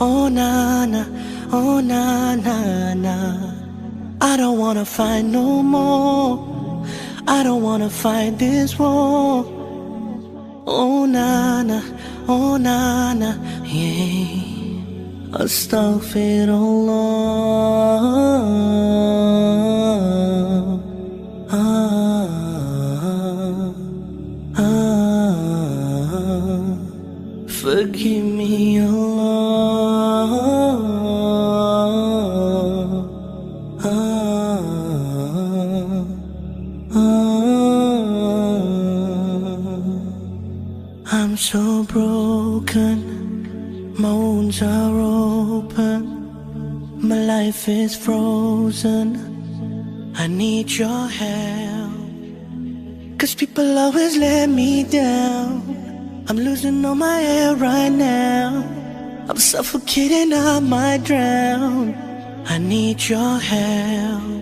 Oh na na, oh na na na. I don't wanna fight no more. I don't wanna fight this war. Oh na na, oh na na, yeah. Astaghfirullah. Forgive me, Allah. I'm so broken, my wounds are open, my life is frozen. I need your help, 'cause people always let me down. I'm losing all my air right now. I'm suffocating, I might drown. I need your help.